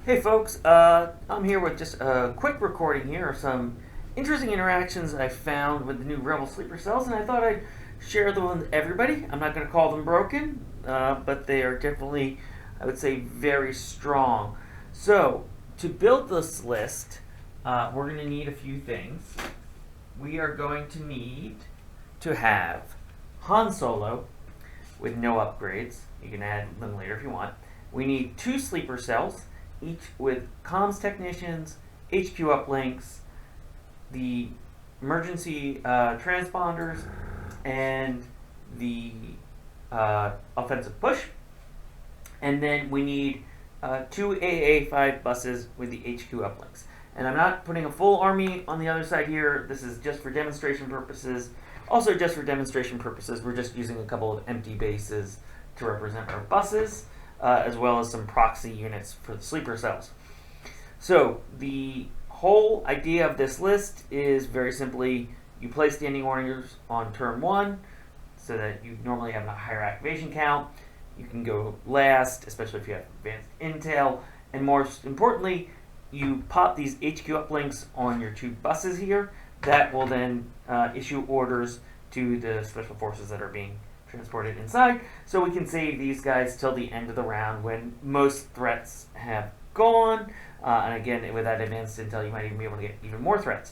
Hey folks, I'm here with just a quick recording here of some interesting interactions I found with the new Rebel sleeper cells, and I thought I'd share them with everybody. I'm not going to call them broken, but they are definitely, I would say, very strong. So, to build this list, we're going to need a few things. We are going to need to have Han Solo with no upgrades. You can add them later if you want. We need 2 sleeper cells, each with comms technicians, HQ uplinks, the emergency transponders, and the offensive push. And then we need 2 AA5 buses with the HQ uplinks. And I'm not putting a full army on the other side here. This is just for demonstration purposes. Also, just for demonstration purposes, we're just using a couple of empty bases to represent our buses, as well as some proxy units for the sleeper cells. So the whole idea of this list is very simply, you place standing orders on turn 1 so that you normally have a higher activation count. You can go last, especially if you have advanced intel, and most importantly, you pop these HQ uplinks on your 2 buses here. That will then issue orders to the special forces that are being transported inside, so we can save these guys till the end of the round when most threats have gone. And again, with that advanced intel, you might even be able to get even more threats.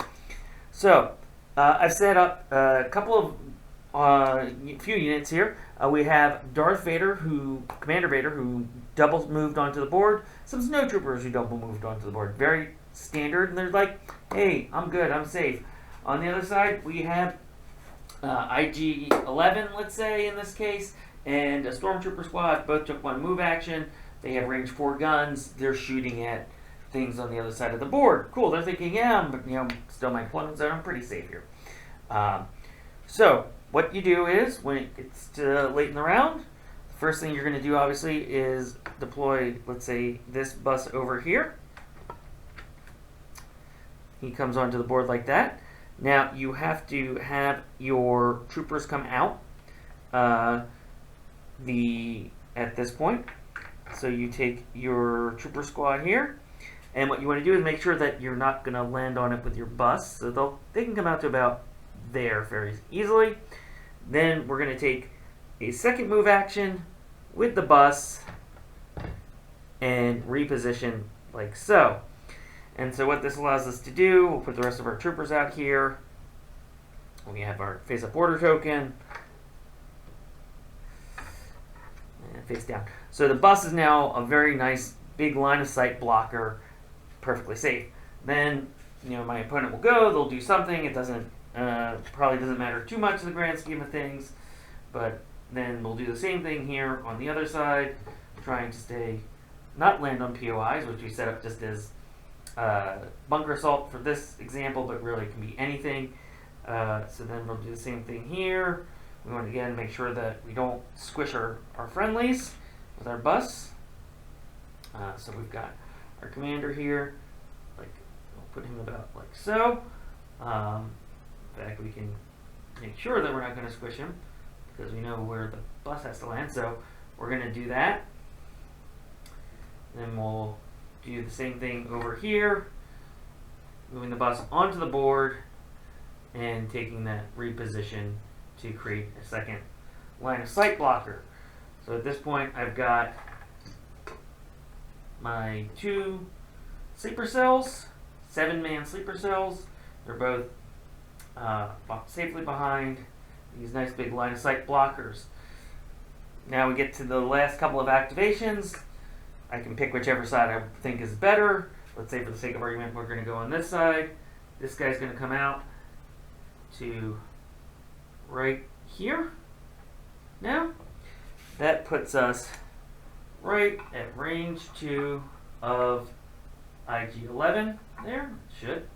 So I've set up a couple of few units here. We have Darth Vader, Commander Vader, who double moved onto the board. Some snowtroopers who double moved onto the board. Very standard, and they're like, hey, I'm good, I'm safe. On the other side, we have IG-11, let's say, in this case, and a Stormtrooper squad. Both took 1 move action. They have range 4 guns. They're shooting at things on the other side of the board. Cool, they're thinking, yeah, but still my deployment zone, I'm pretty safe here. So, what you do is, when it gets to late in the round, the first thing you're going to do, obviously, is deploy, let's say, this bus over here. He comes onto the board like that. Now, you have to have your troopers come out at this point. So you take your trooper squad here, and what you want to do is make sure that you're not going to land on it with your bus. So they can come out to about there very easily. Then we're going to take a second move action with the bus and reposition like so. And so what this allows us to do, we'll put the rest of our troopers out here. We have our face-up order token. And face down. So the bus is now a very nice big line of sight blocker, perfectly safe. Then, my opponent will go, they'll do something. It doesn't, probably doesn't matter too much in the grand scheme of things. But then we'll do the same thing here on the other side, trying to not land on POIs, which we set up just as bunker assault for this example, but really it can be anything. So then we'll do the same thing here. We want to again make sure that we don't squish our friendlies with our bus. So we've got our commander here, we'll put him about like so. In fact, we can make sure that we're not going to squish him because we know where the bus has to land. So we're going to do that. Then we'll do the same thing over here, moving the bus onto the board and taking that reposition to create a second line of sight blocker. So at this point, I've got my 2 sleeper cells, 7-man sleeper cells. They're both safely behind these nice big line of sight blockers. Now we get to the last couple of activations. I can pick whichever side I think is better. Let's say for the sake of argument, we're going to go on this side. This guy's going to come out to right here. Now, that puts us right at range 2 of IG-11 there. It should,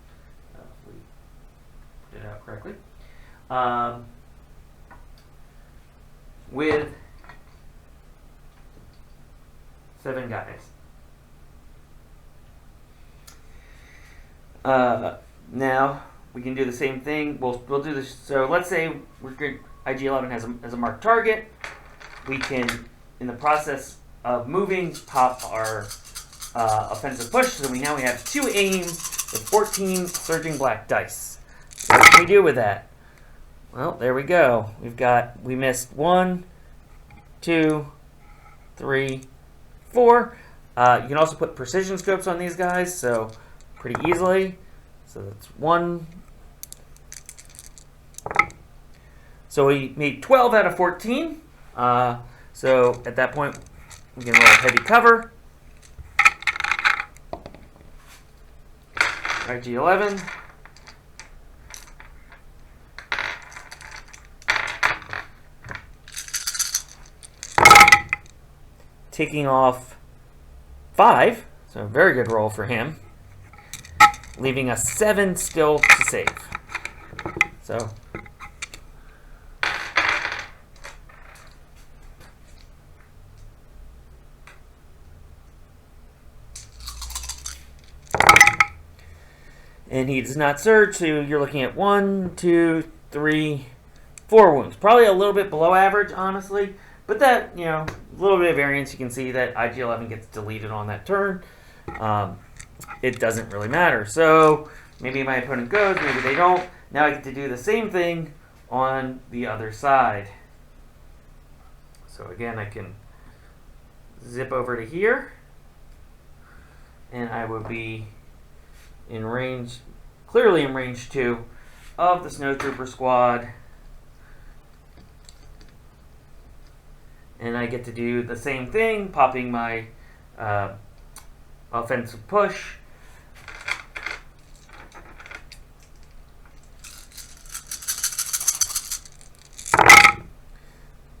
if we put it out correctly. With 7 guys. Now we can do the same thing. We'll do this. So let's say we're good. IG-11 has a marked target. We can, in the process of moving, pop our offensive push, so now we have 2 aims with 14 surging black dice. So what can we do with that? Well, there we go. We missed 1, 2, 3, 4. You can also put precision scopes on these guys, so pretty easily. So that's 1. So we made 12 out of 14. So at that point, we can roll heavy cover. IG-11. Taking off 5, so a very good roll for him. Leaving us 7 still to save. So and he does not surge, so you're looking at 1, 2, 3, 4 wounds. Probably a little bit below average, honestly. But that, a little bit of variance. You can see that IG-11 gets deleted on that turn. It doesn't really matter. So maybe my opponent goes, maybe they don't. Now I get to do the same thing on the other side. So again, I can zip over to here. And I would be in range, clearly in range 2 of the Snowtrooper squad. And I get to do the same thing, popping my offensive push.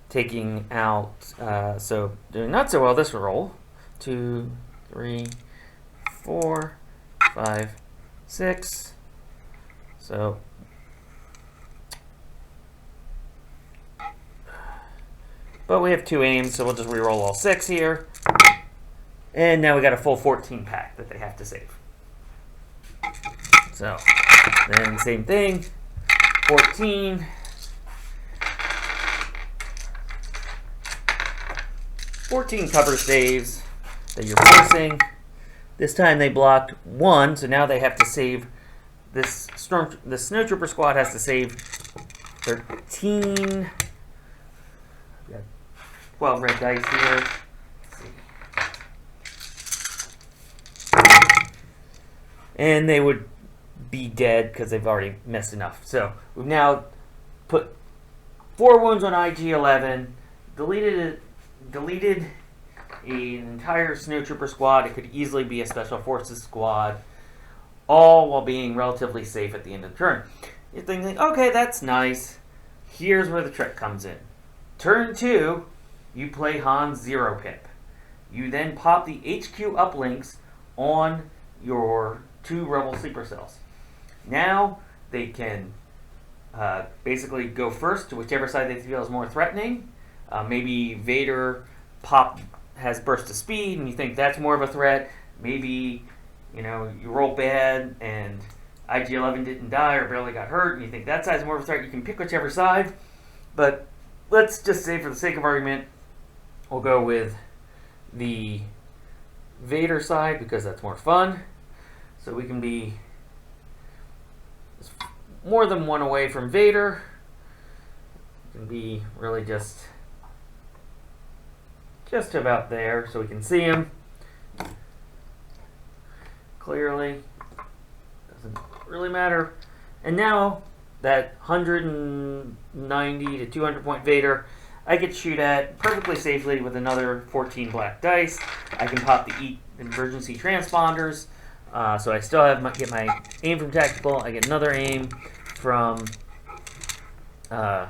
Taking out, so doing not so well this roll. 2, 3, 4, 5, 6. So but we have 2 aims, so we'll just re-roll all 6 here. And now we got a full 14 pack that they have to save. So then same thing, 14. Cover saves that you're forcing. This time they blocked 1, so now they have to save the Snowtrooper squad has to save 13. 12 red dice here. And they would be dead because they've already missed enough. So we've now put 4 wounds on IG-11, deleted an entire Snowtrooper squad. It could easily be a Special Forces squad, all while being relatively safe at the end of the turn. You're thinking, okay, that's nice. Here's where the trick comes in. Turn 2, you play Han's Zero Pip. You then pop the HQ uplinks on your 2 Rebel Sleeper Cells. Now they can basically go first to whichever side they feel is more threatening. Maybe Vader has burst of speed and you think that's more of a threat. Maybe you roll bad and IG-11 didn't die or barely got hurt and you think that side's more of a threat. You can pick whichever side, but let's just say for the sake of argument we'll go with the Vader side because that's more fun. So we can be more than 1 away from Vader. We can be really just about there so we can see him clearly. Doesn't really matter. And now that 190 to 200 point Vader I could shoot at perfectly safely with another 14 black dice. I can pop the emergency transponders. So I still get my aim from tactical. I get another aim from the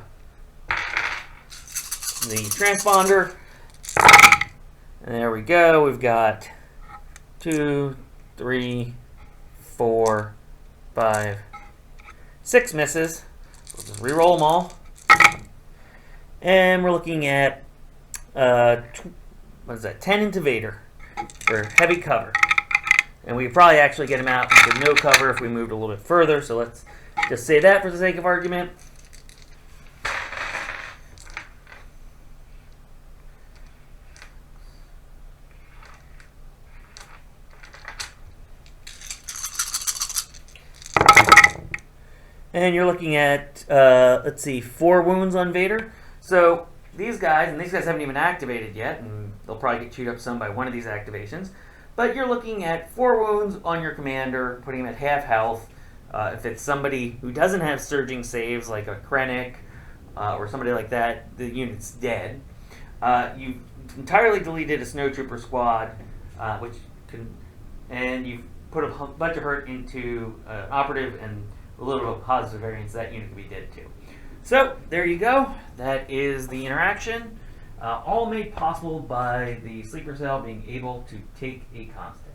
transponder. And there we go. We've got 2, 3, 4, 5, 6 misses. We'll just re-roll them all. And we're looking at 10 into Vader for heavy cover. And we could probably actually get him out with no cover if we moved a little bit further. So let's just say that for the sake of argument. And you're looking at, let's see, 4 wounds on Vader. So these guys, and these guys haven't even activated yet, and they'll probably get chewed up some by one of these activations. But you're looking at 4 wounds on your commander, putting him at half health. If it's somebody who doesn't have surging saves, like a Krennic or somebody like that, the unit's dead. You've entirely deleted a snowtrooper squad, and you've put a bunch of hurt into operative and a little bit of positive variance. That unit can be dead too. So there you go. That is the interaction, all made possible by the sleeper cell being able to take a constant.